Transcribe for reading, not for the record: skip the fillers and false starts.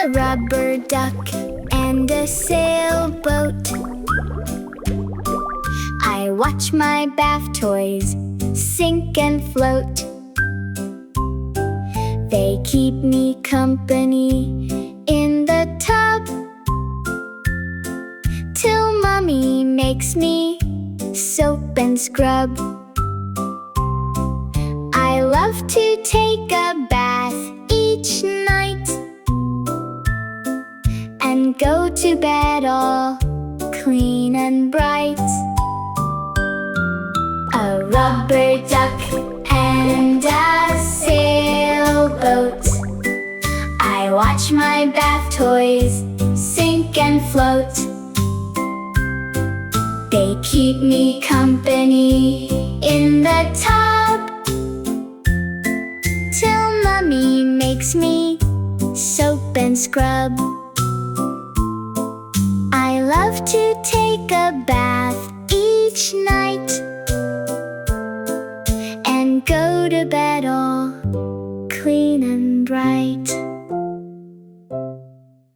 a rubber duck, and a sailboat. I watch my bath toys sink and float. They keep me company in the tub, till Mommy makes me soap and scrub. I love to take a bath each night and go to bed all clean and bright. A rubber duck and a sailboat. I watch my bath toys sink and float. They keep me company in the tub, till Mommy makes me soap and scrub. I love to take a bath each night and go to bed all clean and bright.